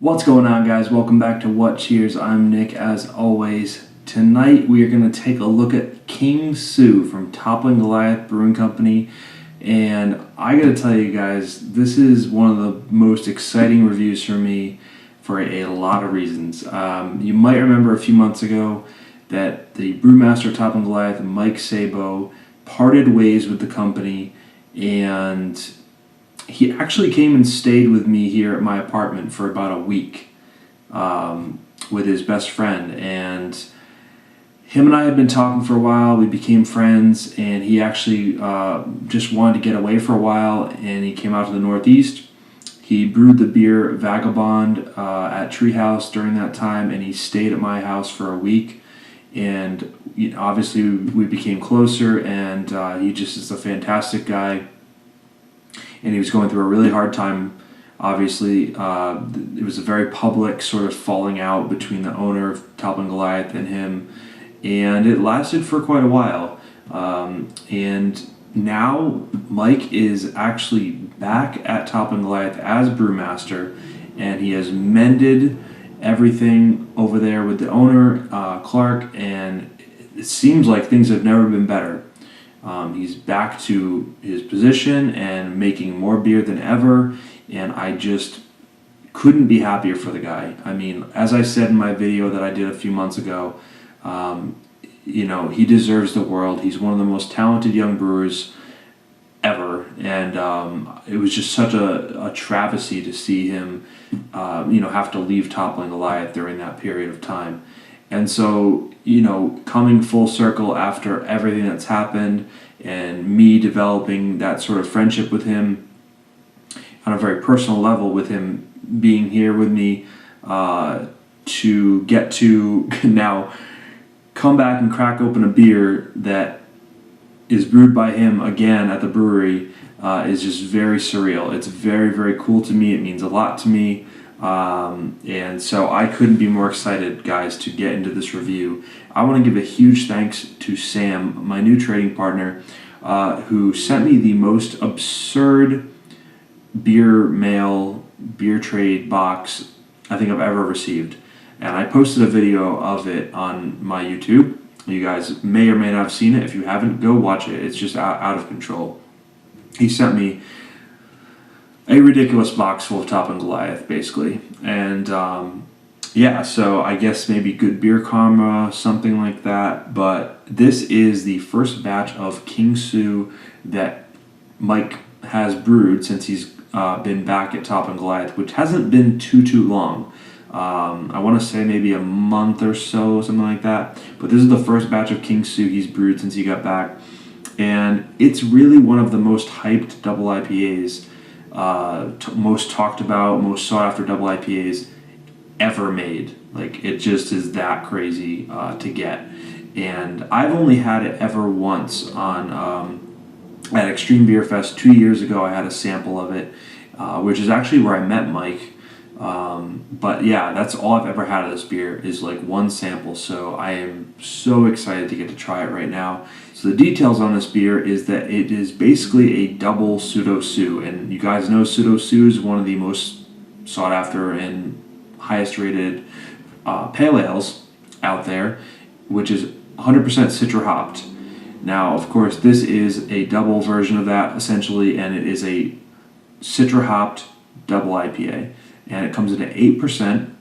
What's going on, guys? Welcome back to What Cheers. I'm Nick, as always. Tonight we are going to take a look at King Sue from Toppling Goliath Brewing Company, and I got to tell you guys, this is one of the most exciting reviews for me for a lot of reasons. You might remember a few months ago that the brewmaster Toppling Goliath, Mike Saboe, parted ways with the company, and he actually came and stayed with me here at my apartment for about a week with his best friend, and him and I had been talking for a while. We became friends, and he actually just wanted to get away for a while, and he came out to the Northeast. He brewed the beer Vagabond at Treehouse during that time, and he stayed at my house for a week, and obviously we became closer, and he just is a fantastic guy. And he was going through a really hard time. Obviously, it was a very public sort of falling out between the owner of Toppling Goliath and him, and it lasted for quite a while. And now Mike is actually back at Toppling Goliath as brewmaster, and he has mended everything over there with the owner, Clark, and it seems like things have never been better. He's back to his position and making more beer than ever, and I just couldn't be happier for the guy. I mean, as I said in my video that I did a few months ago, he deserves the world. He's one of the most talented young brewers ever, and it was just such a travesty to see him, have to leave Toppling Goliath during that period of time. And so, coming full circle after everything that's happened and me developing that sort of friendship with him on a very personal level, with him being here with me to get to now come back and crack open a beer that is brewed by him again at the brewery is just very surreal. It's very, very cool to me. It means a lot to me. And so I couldn't be more excited, guys, to get into this review. I want to give a huge thanks to Sam, my new trading partner, who sent me the most absurd beer trade box I think I've ever received. And I posted a video of it on my YouTube. You guys may or may not have seen it. If you haven't, go watch it. It's just out of control. He sent me a ridiculous box full of Toppling Goliath, basically. And so I guess maybe good beer karma, something like that. But this is the first batch of King Sue that Mike has brewed since he's been back at Toppling Goliath, which hasn't been too long. I want to say maybe a month or so, something like that. But this is the first batch of King Sue he's brewed since he got back. And it's really one of the most hyped double IPAs, most talked about, most sought after double IPAs ever made. Like, it just is that crazy to get. And I've only had it ever once on at Extreme Beer Fest 2 years ago. I had a sample of it, which is actually where I met Mike. But yeah, that's all I've ever had of this beer is like one sample. So I am so excited to get to try it right now. So the details on this beer is that it is basically a double PsuedoSue, and you guys know PsuedoSue is one of the most sought after and highest rated pale ales out there, which is 100% Citra hopped. Now, of course, this is a double version of that essentially, and it is a Citra Hopped Double IPA, and it comes in at 8%.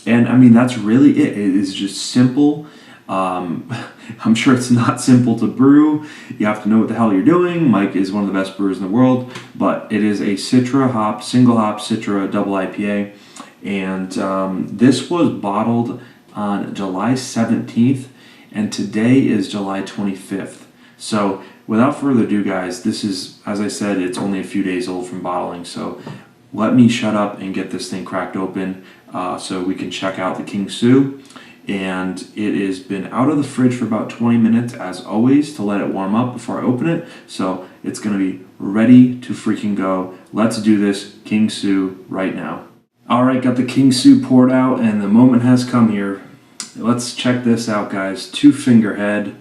And I mean, that's really it. It is just simple. I'm sure it's not simple to brew. You have to know what the hell you're doing. Mike is one of the best brewers in the world, but it is a Citra Hopped, single hop Citra Double IPA. And this was bottled on July 17th, and today is July 25th. So without further ado, guys, this is, as I said, it's only a few days old from bottling. So let me shut up and get this thing cracked open so we can check out the King Sue. And it has been out of the fridge for about 20 minutes, as always, to let it warm up before I open it. So it's going to be ready to freaking go. Let's do this King Sue right now. All right, got the King Sue poured out, and the moment has come here. Let's check this out, guys. 2-finger head,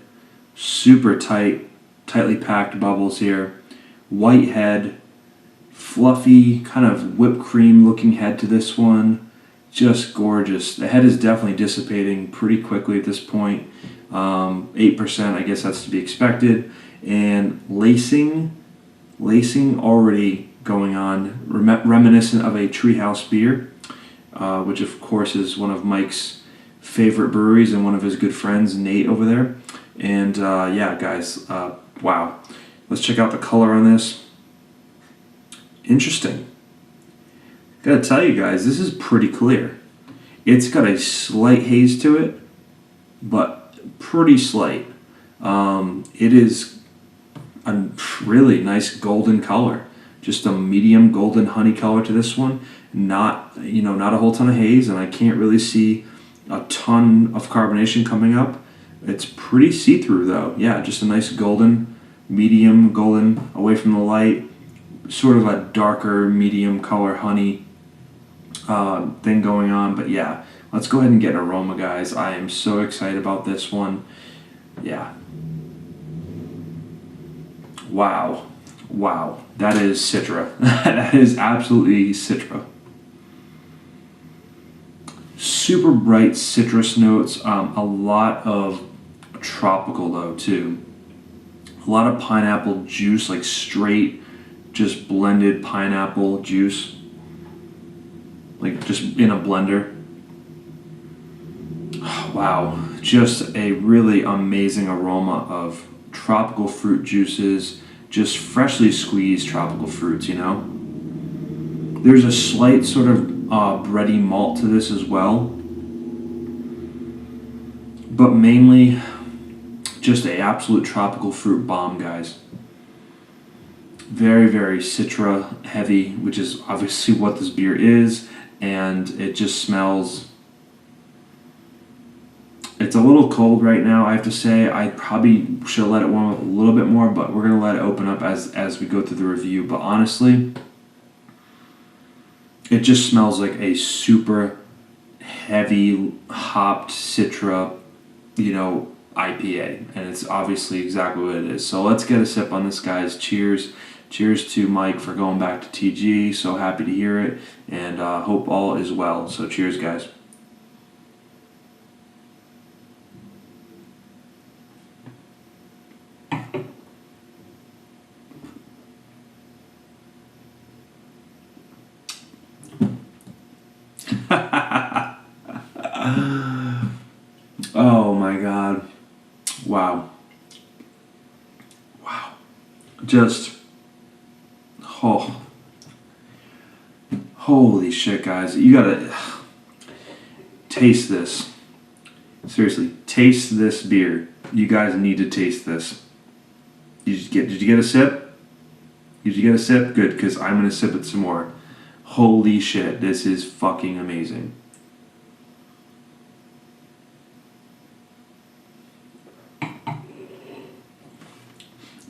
super tightly packed bubbles here. White head, fluffy, kind of whipped cream looking head to this one. Just gorgeous. The head is definitely dissipating pretty quickly at this point. 8%, I guess that's to be expected. And lacing already going on, reminiscent of a treehouse beer, which of course is one of Mike's favorite breweries and one of his good friends, Nate, over there. And yeah, guys, wow. Let's check out the color on this. Interesting. Gotta tell you guys, this is pretty clear. It's got a slight haze to it, but pretty slight. It is a really nice golden color. Just a medium golden honey color to this one. Not a whole ton of haze, and I can't really see a ton of carbonation coming up. It's pretty see-through though. Yeah, just a nice golden, medium golden away from the light. Sort of a darker medium color honey thing going on. But yeah, let's go ahead and get an aroma, guys. I am so excited about this one. Yeah. Wow. That is Citra. That is absolutely Citra. Super bright citrus notes. A lot of tropical though too. A lot of pineapple juice, like straight, just blended pineapple juice, like just in a blender. Wow, just a really amazing aroma of tropical fruit juices, just freshly squeezed tropical fruits, you know. There's a slight sort of bready malt to this as well, but mainly just an absolute tropical fruit bomb, guys. Very, very Citra heavy, which is obviously what this beer is, and it just smells. It's a little cold right now, I have to say. I probably should let it warm up a little bit more, but we're going to let it open up as we go through the review. But honestly, it just smells like a super heavy hopped Citra, IPA. And it's obviously exactly what it is. So let's get a sip on this, guys. Cheers. Cheers to Mike for going back to TG. So happy to hear it, and hope all is well. So cheers, guys. Oh my God. Wow. Just, holy shit, guys. You gotta taste this. Seriously, taste this beer. You guys need to taste this. Did you get a sip? Did you get a sip? Good, because I'm gonna sip it some more. Holy shit, this is fucking amazing.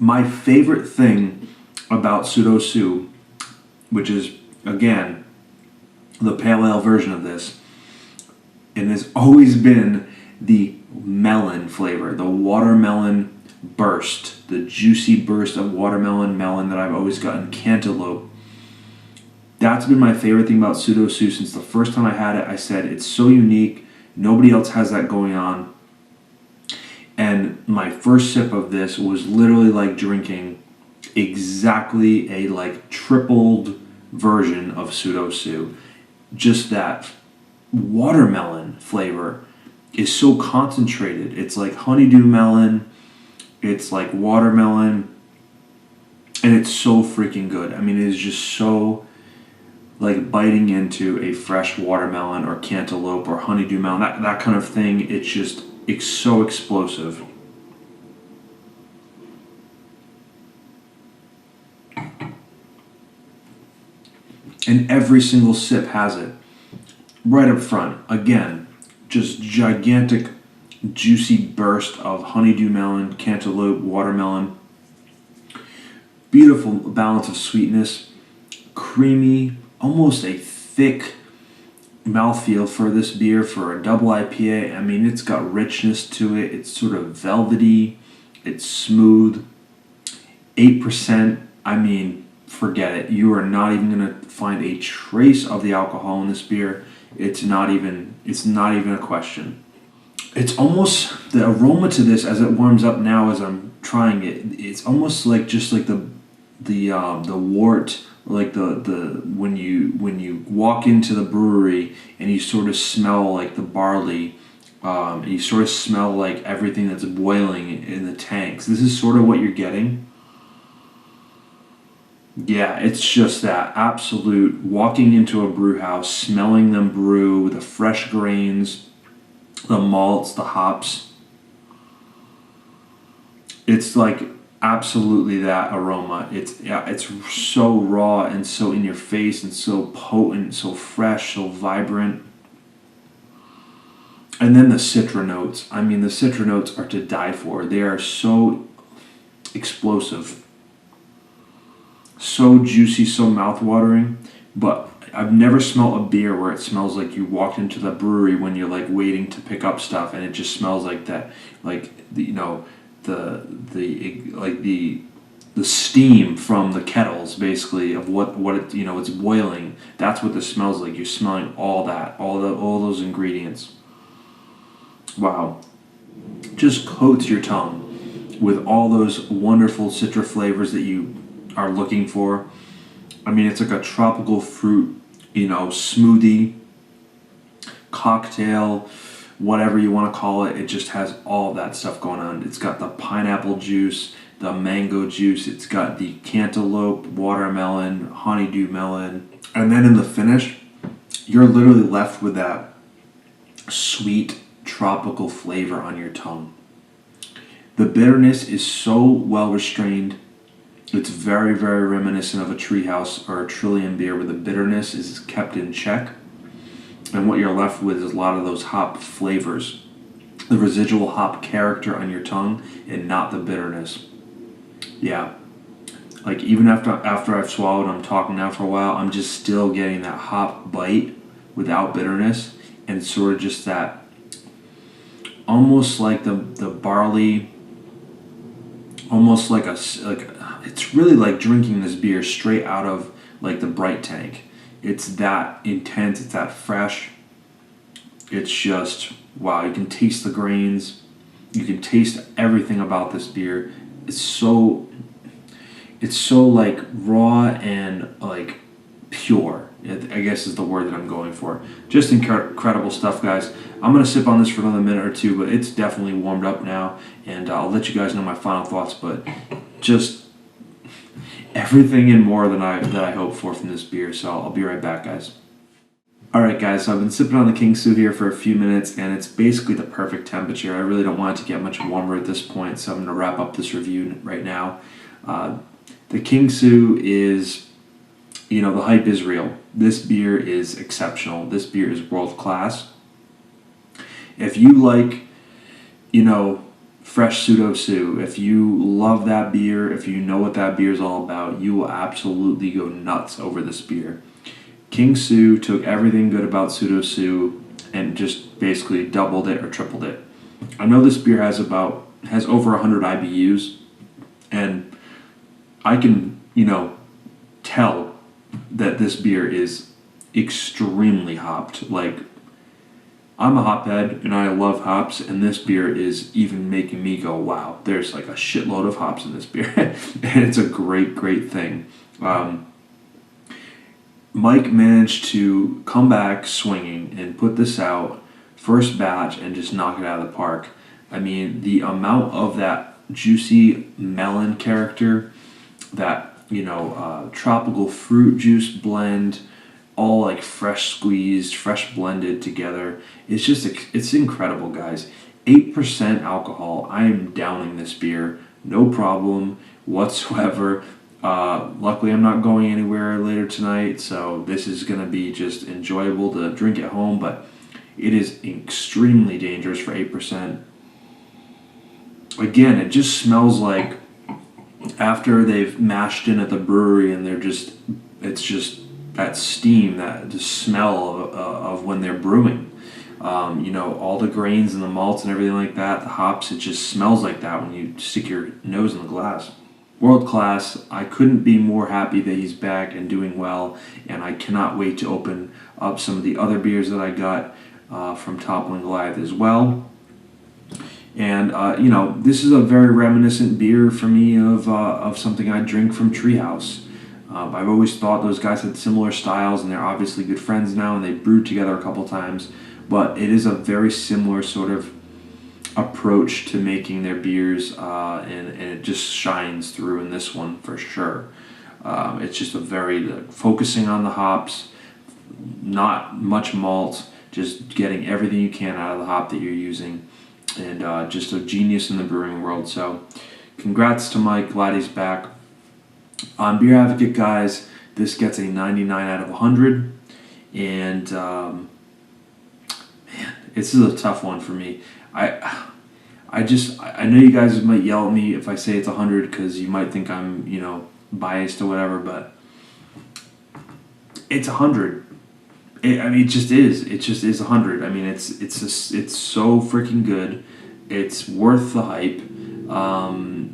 My favorite thing about PsuedoSue, which is, again, the pale ale version of this, and has always been the melon flavor, the watermelon burst, the juicy burst of watermelon melon that I've always gotten, cantaloupe. That's been my favorite thing about PsuedoSue since the first time I had it. I said, it's so unique. Nobody else has that going on. And my first sip of this was literally like drinking exactly a like tripled version of PsuedoSue. Just that watermelon flavor is so concentrated. It's like honeydew melon, it's like watermelon, and it's so freaking good. I mean, it is just so like biting into a fresh watermelon or cantaloupe or honeydew melon, that kind of thing. It's so explosive. And every single sip has it. Right up front. Again, just gigantic, juicy burst of honeydew melon, cantaloupe, watermelon. Beautiful balance of sweetness. Creamy, almost a thick mouthfeel for this beer for a double IPA. I mean, it's got richness to it. It's sort of velvety. It's smooth. 8%. I mean, forget it. You are not even going to find a trace of the alcohol in this beer. It's not even a question. It's almost, the aroma to this as it warms up now as I'm trying it, it's almost like just like the wort, like the when you walk into the brewery and you sort of smell like the barley, and you sort of smell like everything that's boiling in the tanks. This is sort of what you're getting. Yeah, it's just that absolute walking into a brew house, smelling them brew, the fresh grains, the malts, the hops. It's like absolutely that aroma. It's so raw and so in your face and so potent, so fresh, so vibrant. And then the Citra notes. I mean, the Citra notes are to die for. They are so explosive, so juicy, so mouthwatering. But I've never smelled a beer where it smells like you walked into the brewery when you're like waiting to pick up stuff, and it just smells like that, like the steam from the kettles, basically, of what it, it's boiling. That's what this smells like. You're smelling all that, all those ingredients. Wow, just coats your tongue with all those wonderful Citra flavors that you are looking for. I mean, it's like a tropical fruit, smoothie, cocktail, whatever you want to call it. It just has all that stuff going on. It's got the pineapple juice, the mango juice. It's got the cantaloupe, watermelon, honeydew melon. And then in the finish, you're literally left with that sweet tropical flavor on your tongue. The bitterness is so well restrained. It's very, very reminiscent of a treehouse or a Trillium beer, where the bitterness is kept in check. And what you're left with is a lot of those hop flavors, the residual hop character on your tongue, and not the bitterness. Yeah. Like, even after I've swallowed, I'm talking now for a while, I'm just still getting that hop bite without bitterness, and sort of just that, almost like the barley, almost like it's really like drinking this beer straight out of like the bright tank. It's that intense, it's that fresh. It's just, wow, you can taste the grains. You can taste everything about this beer. It's so like raw and like pure, I guess is the word that I'm going for. Just incredible stuff, guys. I'm going to sip on this for another minute or two, but it's definitely warmed up now, and I'll let you guys know my final thoughts, but just everything and more than I hoped for from this beer. So I'll be right back, guys. Alright, guys, so I've been sipping on the PsuedoSue here for a few minutes, and it's basically the perfect temperature. I really don't want it to get much warmer at this point, so I'm going to wrap up this review right now. The PsuedoSue is, the hype is real. This beer is exceptional. This beer is world class. If you like, fresh PsuedoSue, if you love that beer, if you know what that beer is all about, you will absolutely go nuts over this beer. PsuedoSue took everything good about PsuedoSue and just basically doubled it or tripled it. I know this beer has over 100 IBUs, and I can, tell that this beer is extremely hopped. Like, I'm a hophead and I love hops, and this beer is even making me go, wow, there's like a shitload of hops in this beer. And it's a great, great thing. Mike managed to come back swinging and put this out first batch and just knock it out of the park. I mean, the amount of that juicy melon character, that tropical fruit juice blend, all like fresh squeezed, fresh blended together. It's incredible, guys. 8% alcohol. I am downing this beer, no problem whatsoever. Luckily, I'm not going anywhere later tonight, so this is going to be just enjoyable to drink at home, but it is extremely dangerous for 8%. Again, it just smells like after they've mashed in at the brewery, and it's just that steam, that the smell of when they're brewing. All the grains and the malts and everything like that, the hops, it just smells like that when you stick your nose in the glass. world class. I couldn't be more happy that he's back and doing well, and I cannot wait to open up some of the other beers that I got from Toppling Goliath as well. And you know, this is a very reminiscent beer for me of something I drink from Treehouse. I've always thought those guys had similar styles, and they're obviously good friends now, and they brewed together a couple times. But it is a very similar sort of approach to making their beers, and it just shines through in this one for sure. It's just a very focusing on the hops, not much malt, just getting everything you can out of the hop that you're using, and just a genius in the brewing world. So congrats to Mike, glad he's back. On Beer Advocate, guys, this gets a 99 out of 100, and man, this is a tough one for me. I know you guys might yell at me if I say it's 100 because you might think I'm, you know, biased or whatever, but it's 100. It just is. It just is 100. I mean, it's so freaking good. It's worth the hype.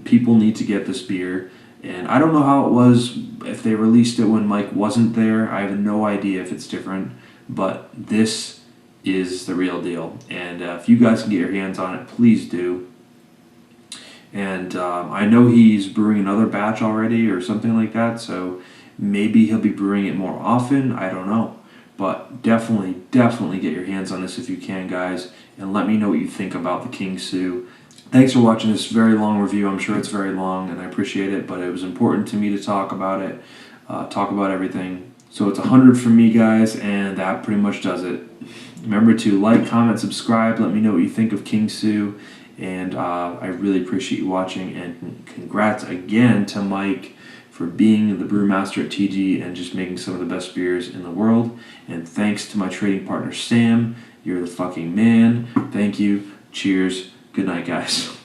People need to get this beer, and I don't know how it was if they released it when Mike wasn't there. I have no idea if it's different, but this is the real deal, and if you guys can get your hands on it, please do. And I know he's brewing another batch already or something like that, so maybe he'll be brewing it more often. I don't know, but definitely get your hands on this if you can, guys, and let me know what you think about the PsuedoSue. Thanks for watching this very long review. I'm sure it's very long, and I appreciate it, but it was important to me to talk about it, talk about everything. So it's 100 from me, guys, and that pretty much does it. Remember to like, comment, subscribe. Let me know what you think of PsuedoSue, and I really appreciate you watching. And congrats again to Mike for being the brewmaster at TG and just making some of the best beers in the world. And thanks to my trading partner Sam. You're the fucking man. Thank you. Cheers. Good night, guys.